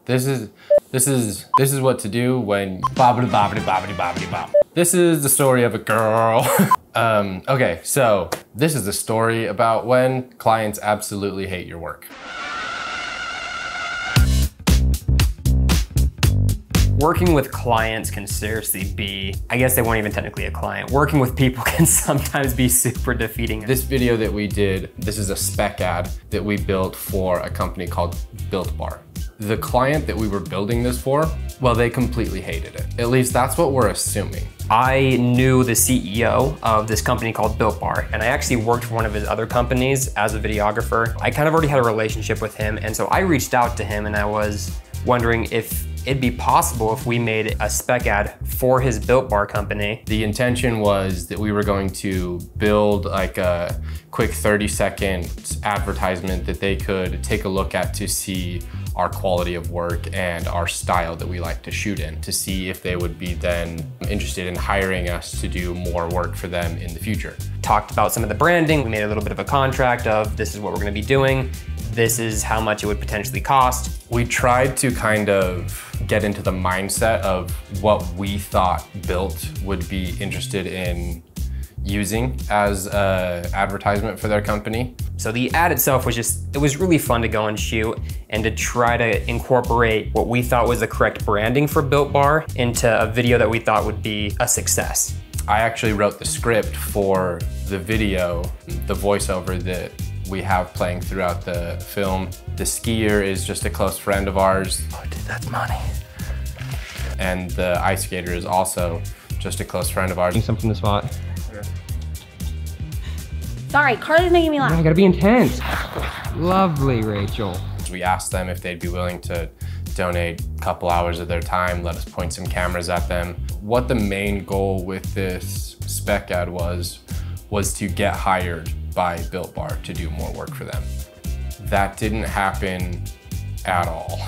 This is what to do when bobbity bobbity bobbity bobbity bob. This is the story of a girl. Okay, so this is the story about when clients absolutely hate your work. Working with clients can seriously be, I guess they weren't even technically a client. Working with people can sometimes be super defeating. This video that we did, this is a spec ad that we built for a company called Built Bar. The client that we were building this for, well, they completely hated it. At least that's what we're assuming. I knew the CEO of this company called Built Bar, and I actually worked for one of his other companies as a videographer. I kind of already had a relationship with him, and so I reached out to him and I was wondering if it'd be possible if we made a spec ad for his Built Bar company. The intention was that we were going to build like a quick 30-second advertisement that they could take a look at to see our quality of work and our style that we like to shoot in, to see if they would be then interested in hiring us to do more work for them in the future. Talked about some of the branding. We made a little bit of a contract of this is what we're gonna be doing. This is how much it would potentially cost. We tried to kind of get into the mindset of what we thought Built would be interested in using as an advertisement for their company. So the ad itself was it was really fun to go and shoot and to try to incorporate what we thought was the correct branding for Built Bar into a video that we thought would be a success. I actually wrote the script for the video, the voiceover that we have playing throughout the film. The skier is just a close friend of ours. Oh dude, that's money. And the ice skater is also just a close friend of ours. Need some from the spot. Sorry, Carly's making me laugh. I gotta be intense. Lovely, Rachel. We asked them if they'd be willing to donate a couple hours of their time, let us point some cameras at them. What the main goal with this spec ad was to get hired by Built Bar to do more work for them. That didn't happen at all.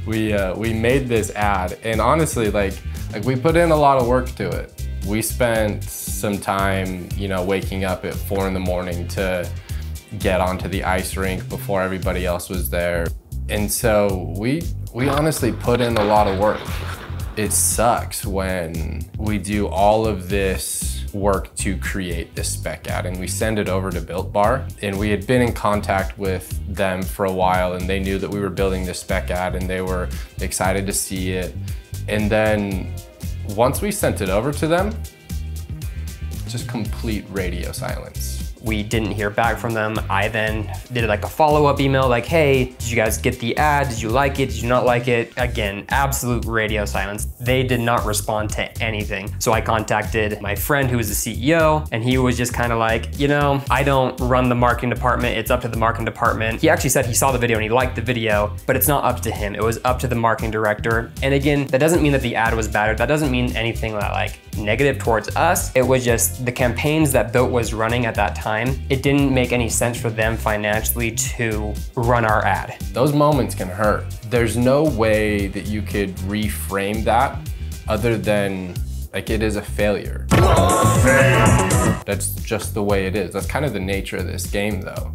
We made this ad, and honestly, like we put in a lot of work to it. We spent some time, waking up at 4 in the morning to get onto the ice rink before everybody else was there. And so we honestly put in a lot of work. It sucks when we do all of this work to create this spec ad and we send it over to Built Bar, and we had been in contact with them for a while and they knew that we were building this spec ad and they were excited to see it. And then once we sent it over to them, just complete radio silence. We didn't hear back from them. I then did like a follow-up email like, hey, did you guys get the ad? Did you like it? Did you not like it? Again, absolute radio silence. They did not respond to anything. So I contacted my friend who was the CEO, and he was just kind of like, I don't run the marketing department. It's up to the marketing department. He actually said he saw the video and he liked the video, but it's not up to him. It was up to the marketing director. And again, that doesn't mean that the ad was bad, or that doesn't mean anything like negative towards us. It was just the campaigns that Built was running at that time. It didn't make any sense for them financially to run our ad. Those moments can hurt. There's no way that you could reframe that other than like it is a failure. That's just the way it is. That's kind of the nature of this game though.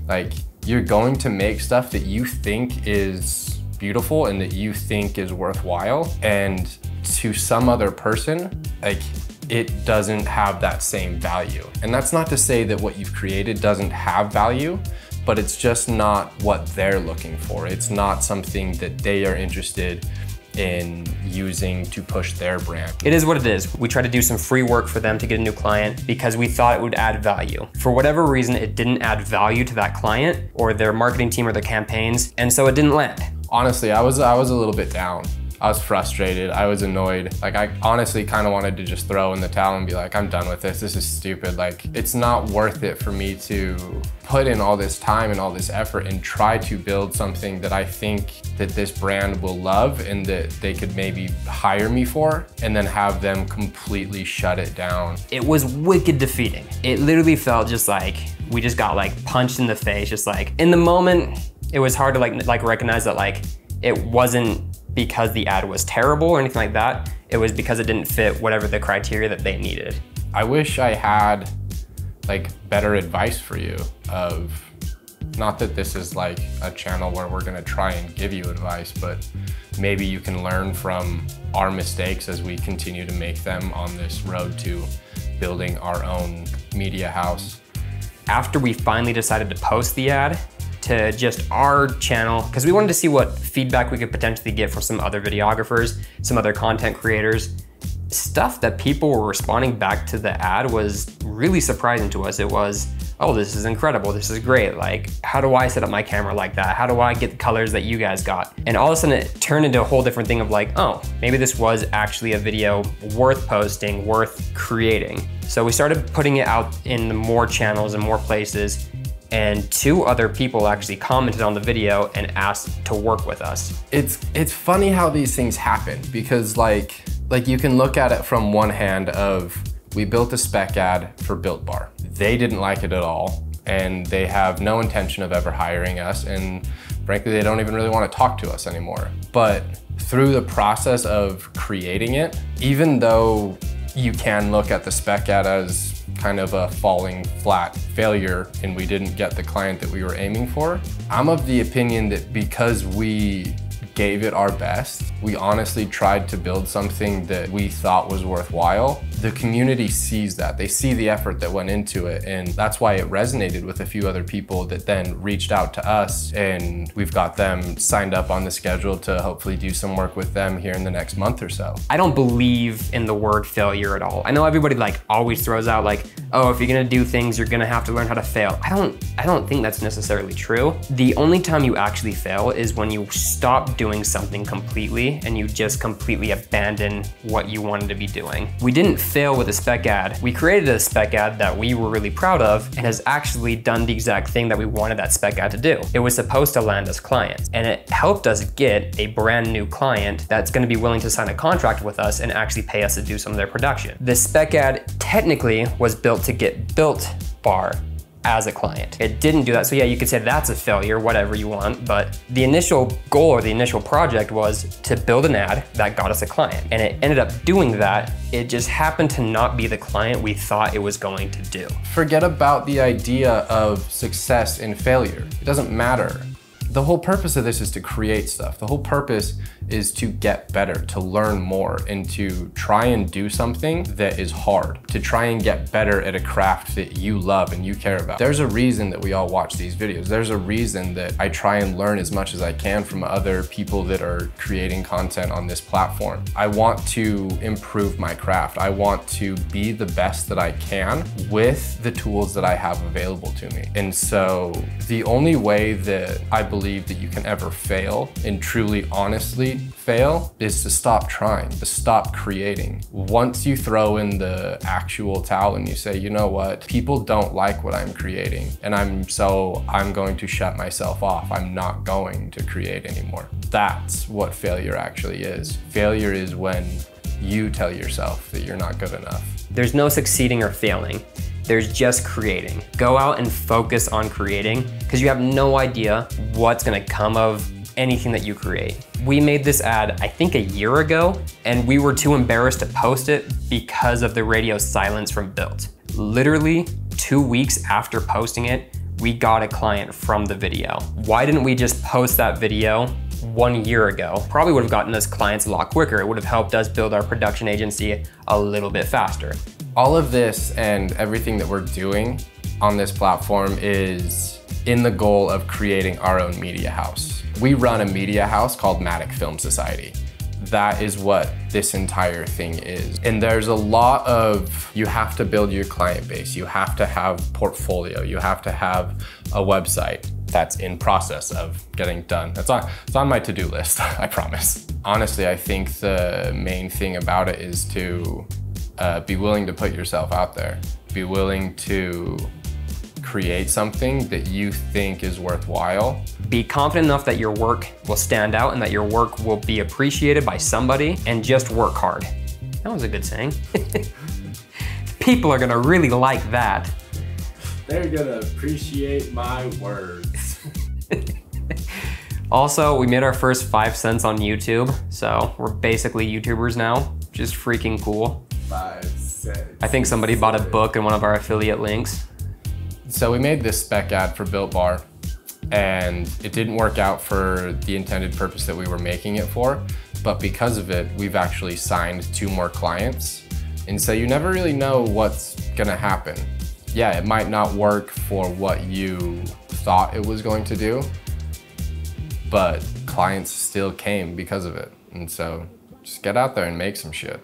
Like you're going to make stuff that you think is beautiful and that you think is worthwhile, and to some other person, like it doesn't have that same value. And that's not to say that what you've created doesn't have value, but it's just not what they're looking for. It's not something that they are interested in using to push their brand. It is what it is. We tried to do some free work for them to get a new client because we thought it would add value. For whatever reason, it didn't add value to that client or their marketing team or their campaigns, and so it didn't land. Honestly, I was a little bit down. I was frustrated, I was annoyed. Like I honestly kind of wanted to just throw in the towel and be like, I'm done with this, this is stupid. Like it's not worth it for me to put in all this time and all this effort and try to build something that I think that this brand will love and that they could maybe hire me for, and then have them completely shut it down. It was wicked defeating. It literally felt just like we just got like punched in the face. Just like in the moment, it was hard to like recognize that like it wasn't because the ad was terrible or anything like that. It was because it didn't fit whatever the criteria that they needed. I wish I had like better advice for you of Not that this is like a channel where we're gonna try and give you advice, but maybe you can learn from our mistakes as we continue to make them on this road to building our own media house. After we finally decided to post the ad to just our channel, because we wanted to see what feedback we could potentially get from some other videographers, some other content creators, stuff that people were responding back to the ad was really surprising to us. It was, oh, this is incredible, this is great. Like, how do I set up my camera like that? How do I get the colors that you guys got? And all of a sudden it turned into a whole different thing of like, oh, maybe this was actually a video worth posting, worth creating. So we started putting it out in more channels and more places, and 2 other people actually commented on the video and asked to work with us. It's funny how these things happen, because like you can look at it from one hand of, we built a spec ad for Built Bar. They didn't like it at all, and they have no intention of ever hiring us, and frankly, they don't even really want to talk to us anymore. But through the process of creating it, even though you can look at the spec ad as kind of a falling flat failure and we didn't get the client that we were aiming for, I'm of the opinion that because we gave it our best, we honestly tried to build something that we thought was worthwhile. The community sees that. They see the effort that went into it, and that's why it resonated with a few other people that then reached out to us, and we've got them signed up on the schedule to hopefully do some work with them here in the next month or so. I don't believe in the word failure at all. I know everybody like always throws out like, oh, if you're gonna do things, you're gonna have to learn how to fail. I don't think that's necessarily true. The only time you actually fail is when you stop doing something completely and you just completely abandon what you wanted to be doing. We didn't fail with a spec ad. We created a spec ad that we were really proud of and has actually done the exact thing that we wanted that spec ad to do. It was supposed to land us clients, and it helped us get a brand new client that's gonna be willing to sign a contract with us and actually pay us to do some of their production. The spec ad technically was built to get Built Bar as a client. It didn't do that, so yeah, you could say that's a failure, whatever you want, but the initial goal or the initial project was to build an ad that got us a client, and it ended up doing that. It just happened to not be the client we thought it was going to do. Forget about the idea of success and failure. It doesn't matter. The whole purpose of this is to create stuff. The whole purpose is to get better, to learn more, and to try and do something that is hard, to try and get better at a craft that you love and you care about. There's a reason that we all watch these videos. There's a reason that I try and learn as much as I can from other people that are creating content on this platform. I want to improve my craft. I want to be the best that I can with the tools that I have available to me. And so the only way that I believe that you can ever fail and truly honestly fail is to stop trying, to stop creating. Once you throw in the actual towel and you say, you know what, people don't like what I'm creating, and I'm going to shut myself off. I'm not going to create anymore. That's what failure actually is. Failure is when you tell yourself that you're not good enough. There's no succeeding or failing. There's just creating. Go out and focus on creating, because you have no idea what's gonna come of anything that you create. We made this ad, I think, a year ago, and we were too embarrassed to post it because of the radio silence from Built. Literally 2 weeks after posting it, we got a client from the video. Why didn't we just post that video 1 year ago? Probably would have gotten us clients a lot quicker. It would have helped us build our production agency a little bit faster. All of this and everything that we're doing on this platform is in the goal of creating our own media house. We run a media house called Matic Film Society. That is what this entire thing is. And there's a lot of, you have to build your client base, you have to have portfolio, you have to have a website. That's in process of getting done. It's on my to-do list, I promise. Honestly, I think the main thing about it is to be willing to put yourself out there. Be willing to create something that you think is worthwhile. Be confident enough that your work will stand out and that your work will be appreciated by somebody, and just work hard. That was a good saying. People are gonna really like that. They're gonna appreciate my words. Also, we made our first 5 cents on YouTube, so we're basically YouTubers now, which is freaking cool. 5 cents. I think somebody bought a book in one of our affiliate links. So we made this spec ad for Built Bar and it didn't work out for the intended purpose that we were making it for. But because of it, we've actually signed 2 more clients. And so you never really know what's gonna happen. Yeah, it might not work for what you thought it was going to do, but clients still came because of it. And so just get out there and make some shit.